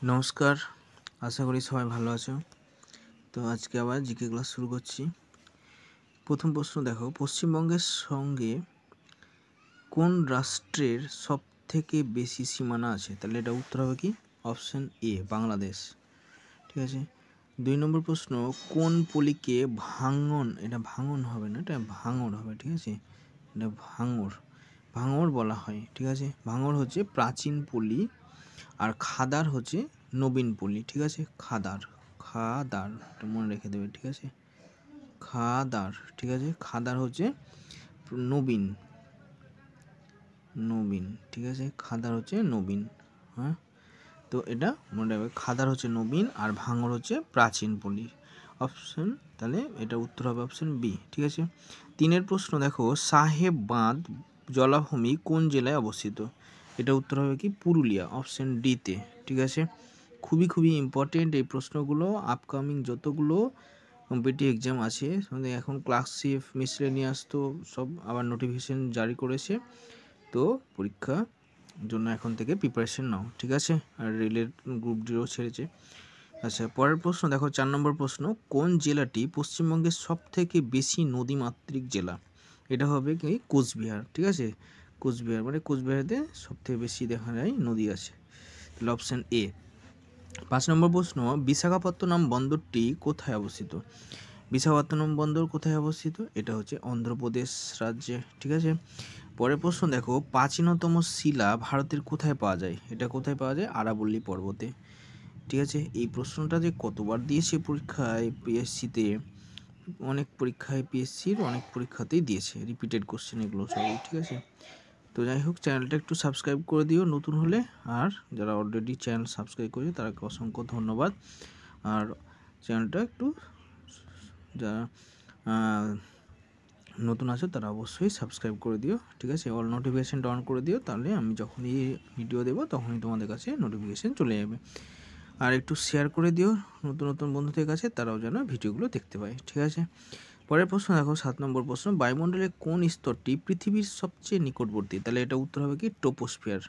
নমস্কার, আশা করি সবাই ভালো আছো। তো আজকে আবার জিকে ক্লাস শুরু করছি। প্রথম প্রশ্ন দেখো, পশ্চিমবঙ্গের সঙ্গে কোন রাষ্ট্রের সবথেকে বেশি সীমানা আছে? তাহলে এটা উত্তর হবে কি? Option A, Bangladesh. ঠিক আছে। 2 নম্বর প্রশ্ন, কোন পলিকে ভাঙন, এটা ভাঙন হবে না, এটা ভাঙর হবে। ঠিক আছে, এটা ভাঙর বলা হয়। ঠিক আছে, ভাঙর হচ্ছে প্রাচীন পলি আর খাদার হচ্ছে নবীন পল্লী। ঠিক আছে, খাদার এটা মনে রেখে দেবে। ঠিক আছে, খাদার। ঠিক আছে, খাদার হচ্ছে নবীন। ঠিক আছে, খাদার হচ্ছে নবীন। হ্যাঁ, তো এটা মনে রাখবে, খাদার হচ্ছে নবীন আর ভাঙর হচ্ছে প্রাচীন পল্লী। অপশন, তাহলে এটা উত্তর হবে অপশন বি। ঠিক আছে। 3 প্রশ্ন দেখো, সাহেব বাঁধ জলাভূমি কোন জেলায় অবস্থিত? এটা উত্তর হবে কি? পুরুলিয়া, অপশন ডিতে। ঠিক আছে, খুবই ইম্পর্টেন্ট এই প্রশ্নগুলো। আপকামিং যতগুলো কম্পিটিটিভ এক্সাম আছে, এখন ক্লার্কশিপ, মিসলেনিয়াস তো সব আবার নোটিফিকেশন জারি করেছে, তো পরীক্ষা জন্য এখন থেকে প্রিপারেশন নাও। ঠিক আছে, আর রেলের গ্রুপ ডিও ছেড়েছে। আচ্ছা, পরের প্রশ্ন দেখো, 4 নম্বর প্রশ্ন, কোন জেলাটি পশ্চিমবঙ্গের সবথেকে বেশি নদীমাতৃক জেলা? এটা হবে কি? কোচবিহার। ঠিক আছে, কোচবিহার মানে কোচবিহারেতে সবথেকে বেশি দেখা যায় নদী আছে। তাহলে অপশান এ। 5 নম্বর প্রশ্ন, বিশাখাপত্তনম বন্দরটি কোথায় অবস্থিত? বিশাখাপত্তনম বন্দর কোথায় অবস্থিত? এটা হচ্ছে অন্ধ্রপ্রদেশ রাজ্যে। ঠিক আছে। পরের প্রশ্ন দেখো, প্রাচীনতম শিলা ভারতের কোথায় পাওয়া যায়? এটা কোথায় পাওয়া যায়? আরাবল্লী পর্বতে। ঠিক আছে, এই প্রশ্নটা যে কতবার দিয়েছে পরীক্ষায়, পিএসসিতে অনেক পরীক্ষায়, পিএসসির অনেক পরীক্ষাতেই দিয়েছে, রিপিটেড কোশ্চেন এগুলো সবই। ঠিক আছে, তো যাই হোক, চ্যানেলটা একটু সাবস্ক্রাইব করে দিও নতুন হলে, আর যারা অলরেডি চ্যানেল সাবস্ক্রাইব করেছে তাদেরকে অসংখ্য ধন্যবাদ। আর চ্যানেলটা একটু, যারা নতুন আছে তারা অবশ্যই সাবস্ক্রাইব করে দিও। ঠিক আছে, অল নোটিফিকেশানটা অন করে দিও, তাহলে আমি যখনই ভিডিও দেবো তখনই তোমাদের কাছে নোটিফিকেশান চলে যাবে। আর একটু শেয়ার করে দিও নতুন বন্ধুদের কাছে, তারাও যেন ভিডিওগুলো দেখতে পায়। ঠিক আছে। পরের প্রশ্ন দেখো, 7 নম্বর প্রশ্ন, বায়ুমণ্ডলের কোন স্তরটি পৃথিবীর সবচেয়ে নিকটবর্তী? তাহলে এটা উত্তর হবে কি? ট্রপোস্ফিয়ার।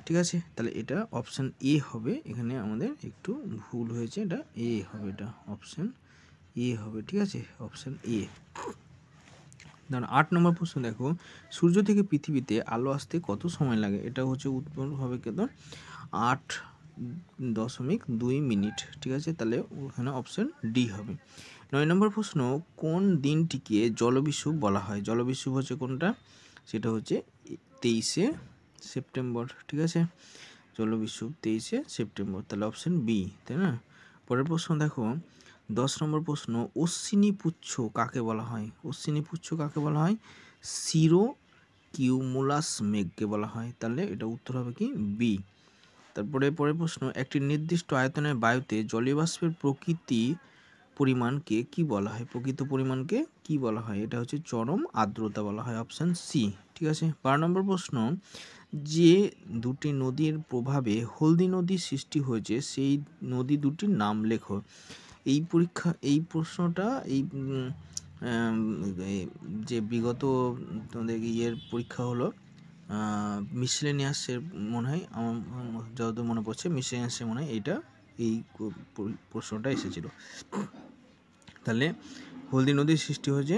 ঠিক আছে, তাহলে এটা অপশান এ হবে। এখানে আমাদের একটু ভুল হয়েছে, এটা এ হবে, এটা অপশান এ হবে। ঠিক আছে, অপশান এ। ধরো 8 নম্বর প্রশ্ন দেখো, সূর্য থেকে পৃথিবীতে আলো আসতে কত সময় লাগে? এটা হচ্ছে উত্তর হবে কত? 8.2 মিনিট। ঠিক আছে, তাহলে ওখানে অপশান ডি হবে। 9 নম্বর প্রশ্ন, কোন দিনটিকে জলবিষুব বলা হয়? জলবিষুব হচ্ছে কোনটা? সেটা হচ্ছে 23শে সেপ্টেম্বর। ঠিক আছে, জলবিষুব 23শে সেপ্টেম্বর, তাহলে অপশান বি, তাই না? পরের প্রশ্ন দেখো, 10 নম্বর প্রশ্ন, অশ্বিনী পুচ্ছ কাকে বলা হয়? অশ্বিনী পুচ্ছ কাকে বলা হয়? সিরো কিউমুলাস মেঘকে বলা হয়। তাহলে এটা উত্তর হবে কি? বি। তারপরে পরের প্রশ্ন, একটি নির্দিষ্ট আয়তনের বায়ুতে জলীয় বাষ্পের পরিমাণকে কি বলা হয়? প্রকৃত পরিমাণকে কি বলা হয়? এটা হচ্ছে চরম আর্দ্রতা বলা হয়, অপশান সি। ঠিক আছে। 12 নম্বর প্রশ্ন, যে দুটি নদীর প্রভাবে হলদি নদীর সৃষ্টি হয়েছে সেই নদী দুটির নাম লেখো। এই প্রশ্নটা যে বিগত তোমাদের ইয়ের পরীক্ষা হলো, মিসলেনিয়াসের মনে হয়, আমার যতদূর মনে পড়ছে মিসলেনিয়াসের মনে হয় এই প্রশ্নটা এসেছিল। তাহলে হলদি নদীর সৃষ্টি হয়েছে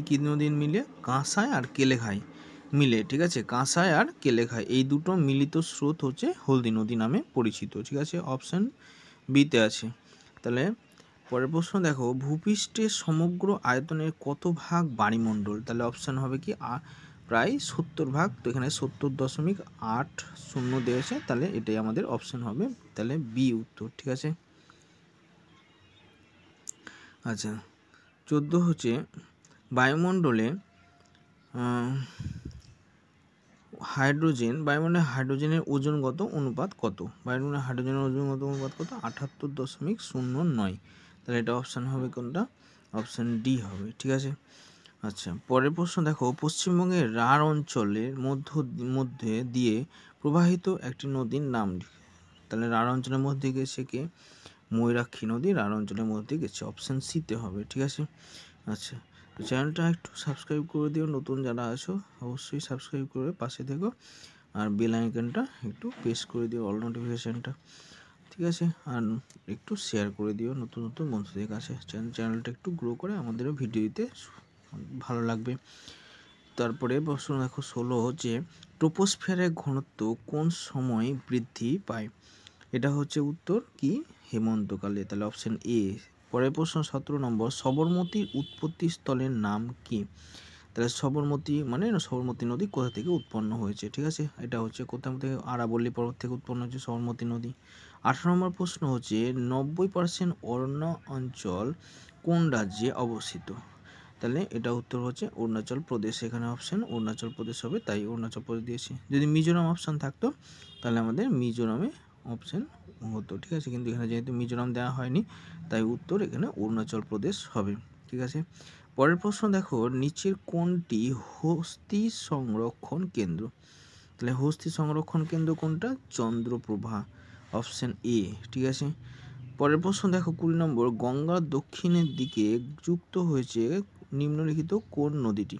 কি নদীর মিলে? কাঁসাই আর কেলেঘাই মিলে। ঠিক আছে, কাঁসাই আর কেলেঘাই এই দুটো মিলিত স্রোত হচ্ছে হলদি নদী নামে পরিচিত। ঠিক আছে, অপশান বিতে আছে। তাহলে পরের প্রশ্ন দেখো, ভূপৃষ্ঠের সমগ্র আয়তনের কত ভাগ বায়ুমণ্ডল? তাহলে অপশান হবে কি? প্রায় 70 ভাগ। তো এখানে 70.80 দিয়েছে, তাহলে এটাই আমাদের অপশান হবে, তাহলে বি উত্তর। ঠিক আছে। আচ্ছা, 14 হচ্ছে, বায়ুমণ্ডলে হাইড্রোজেনের ওজনগত অনুপাত কত? বায়ুমণ্ডলে হাইড্রোজেনের ওজনগত অনুপাত কত? 78.09। তাহলে এটা অপশান হবে কোনটা? অপশান ডি হবে। ঠিক আছে। আচ্ছা, পরের প্রশ্ন দেখো, পশ্চিমবঙ্গের রাঢ় অঞ্চলের মধ্যে দিয়ে প্রবাহিত একটি নদীর নাম। তাহলে রাঢ় অঞ্চলের মধ্যে গেছে কে? ময়ূরাক্ষী নদী রাঢ় অঞ্চলের মধ্যে গেছে, অপশান সিতে হবে। ঠিক আছে। আচ্ছা, তো চ্যানেলটা একটু সাবস্ক্রাইব করে দিও, নতুন যারা আছো অবশ্যই সাবস্ক্রাইব করে পাশে থেকো। আর বেল আইকনটা একটু প্রেস করে দিও, অল নোটিফিকেশানটা, ঠিক আছে। আর একটু শেয়ার করে দিও নতুন নতুন বন্ধুদের কাছে, চ্যানেলটা একটু গ্রো করে আমাদেরও ভিডিও দিতে ভালো লাগবে। তারপরে প্রশ্ন দেখো 16 যে ট্রোপোস্ফিয়ারের ঘনত্ব কোন সময় বৃদ্ধি পায়? এটা হচ্ছে উত্তর কি হেমন্তকালে, তাহলে অপশন এ। পরের প্রশ্ন 17 নম্বর সবরমতীর উৎপত্তি স্থলের নাম কি? তাহলে সবরমতী মানে সবরমতী নদী কোথা থেকে উৎপন্ন হয়েছে, ঠিক আছে। এটা হচ্ছে কোথা থেকে, আরাবল্লী পর্বত থেকে উৎপন্ন হয়েছে সবরমতী নদী। 18 নম্বর প্রশ্ন হচ্ছে 90% অরণ্য অঞ্চল কোন রাজ্যে অবস্থিত? তাহলে এটা উত্তর হচ্ছে অরুণাচল প্রদেশ, এখানে অপশান অরুণাচল প্রদেশ হবে, তাই অরুণাচল প্রদেশ দিয়েছি। যদি মিজোরাম অপশান থাকতো তাহলে আমাদের মিজোরামে অপশান হতো, ঠিক আছে, কিন্তু এখানে যেহেতু মিজোরাম দেওয়া হয়নি তাই উত্তর এখানে অরুণাচল প্রদেশ হবে, ঠিক আছে। পরের প্রশ্ন দেখো নিচের কোনটি হস্তি সংরক্ষণ কেন্দ্র? তাহলে হস্তি সংরক্ষণ কেন্দ্র কোনটা? চন্দ্রপ্রভা, অপশান এ, ঠিক আছে। পরের প্রশ্ন দেখো 20 নম্বর গঙ্গার দক্ষিণের দিকে যুক্ত হয়েছে নিম্নলিখিত কোন নদীটি?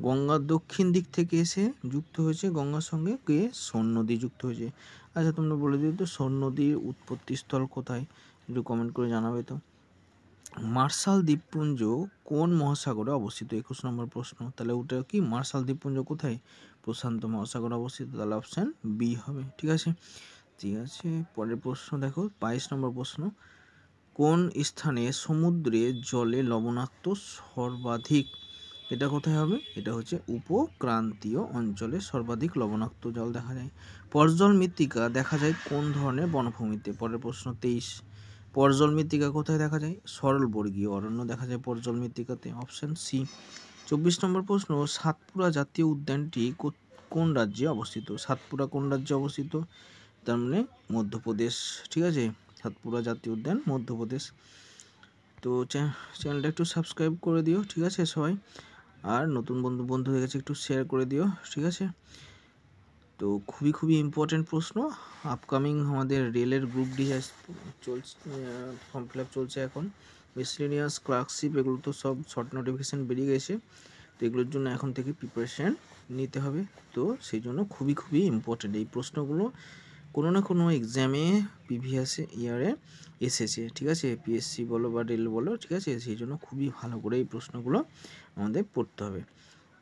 গঙ্গার দক্ষিণ দিক থেকে এসে যুক্ত হয়েছে গঙ্গার সঙ্গে কে? সোন নদী যুক্ত হয়েছে। আচ্ছা তোমরা বলে দিও তো সোন নদীর উৎপত্তিস্থল কোথায়, একটু কমেন্ট করে জানাবে তো। মার্শাল দ্বীপপুঞ্জ কোন মহাসাগরে অবস্থিত? 21 নম্বর প্রশ্ন। তাহলে ওটা কি মার্শাল দ্বীপপুঞ্জ কোথায়? প্রশান্ত মহাসাগরে অবস্থিত, তাহলে অপশান বি হবে, ঠিক আছে। ঠিক আছে, পরের প্রশ্ন দেখো 22 নম্বর প্রশ্ন কোন স্থানে সমুদ্রে জলে লবণাক্ত সর্বাধিক? এটা কোথায় হবে? এটা হচ্ছে উপক্রান্তীয় অঞ্চলে সর্বাধিক লবণাক্ত জল দেখা যায়। পর্জল মৃত্তিকা দেখা যায় কোন ধরনের বনভূমিতে? পরের প্রশ্ন 23 পর্জল মৃত্তিকা কোথায় দেখা যায়? সরলবর্গীয় অরণ্য দেখা যায় পর্জল মৃত্তিকাতে, অপশান সি। 24 নম্বর প্রশ্ন সাতপুরা জাতীয় উদ্যানটি কোন রাজ্যে অবস্থিত? সাতপুরা কোন রাজ্যে অবস্থিত? তার মানে মধ্যপ্রদেশ, ঠিক আছে, সাতপুরা জাতীয় উদ্যান মধ্যপ্রদেশ। তো চ্যানেলটা একটু সাবস্ক্রাইব করে দিও, ঠিক আছে সবাই, আর নতুন বন্ধুদের কাছে একটু শেয়ার করে দিও, ঠিক আছে। তো খুবই ইম্পর্টেন্ট প্রশ্ন, আপকামিং আমাদের রেলের গ্রুপ ডি চলছে, ফর্ম ফিল আপ চলছে এখন, মিসলেনিয়াস ক্লার্কশিপ এগুলো তো সব শর্ট নোটিফিকেশান বেরিয়ে গেছে, তো এগুলোর জন্য এখন থেকে প্রিপারেশান নিতে হবে। তো সেই জন্য খুবই ইম্পর্টেন্ট এই প্রশ্নগুলো, কোনো না কোনো এক্সামে প্রিভিয়াস ইয়ারে এসেছে, ঠিক আছে, পিএসসি বলো বা রেল বলো, ঠিক আছে, সেই জন্য খুবই ভালো করে এই প্রশ্নগুলো আমাদের পড়তে হবে।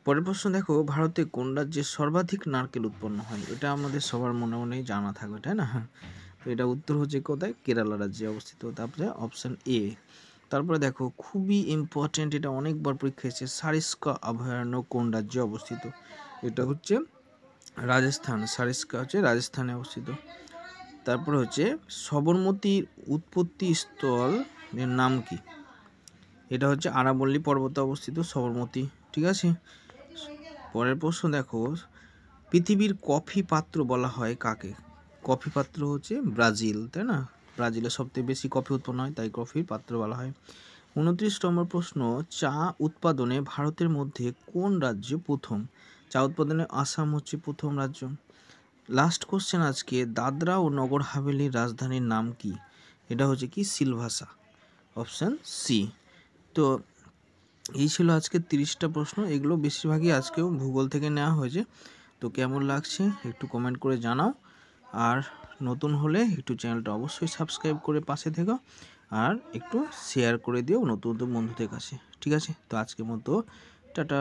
পরের প্রশ্ন দেখো ভারতে কোন রাজ্যে সর্বাধিক নারকেল উৎপন্ন হয়? এটা আমাদের সবার মনে জানা থাকবে, তাই না? তো এটা উত্তর হচ্ছে কোথায়? কেরালা রাজ্যে অবস্থিত, তারপরে অপশান এ। তারপরে দেখো খুবই ইম্পর্টেন্ট, এটা অনেকবার পরীক্ষা এসেছে, সারিস্কা অভয়ারণ্য কোন রাজ্যে অবস্থিত? এটা হচ্ছে রাজস্থান, সারিস্কা হচ্ছে রাজস্থানে অবস্থিত। তারপরে হচ্ছে সবরমতীর উৎপত্তি স্থলের নাম কি? এটা হচ্ছে আরাবল্লী পর্বতে অবস্থিত সবরমতী, ঠিক আছে। পরের প্রশ্ন দেখো পৃথিবীর কফি পাত্র বলা হয় কাকে? কফি পাত্র হচ্ছে ব্রাজিল, তাই না, ব্রাজিলে সবথেকে বেশি কফি উৎপন্ন হয় তাই কফির পাত্র বলা হয়। 29 নম্বর প্রশ্ন চা উৎপাদনে ভারতের মধ্যে কোন রাজ্য প্রথম? চা উৎপাদনে আসাম হচ্ছে প্রথম রাজ্য। লাস্ট কোশ্চেন আজকে দাদরা ও নগর হাভেলির রাজধানীর নাম কি? এটা হচ্ছে কি সিলভাসা, অপশান সি। তো এই ছিল আজকে 30টা প্রশ্ন, এগুলো বেশিরভাগই আজকেও ভূগোল থেকে নেওয়া হয়েছে। তো কেমন লাগছে একটু কমেন্ট করে জানাও, আর নতুন হলে একটু চ্যানেলটা অবশ্যই সাবস্ক্রাইব করে পাশে থেকো, আর একটু শেয়ার করে দিও নতুন বন্ধুদের কাছে, ঠিক আছে। তো আজকের মতো টাটা।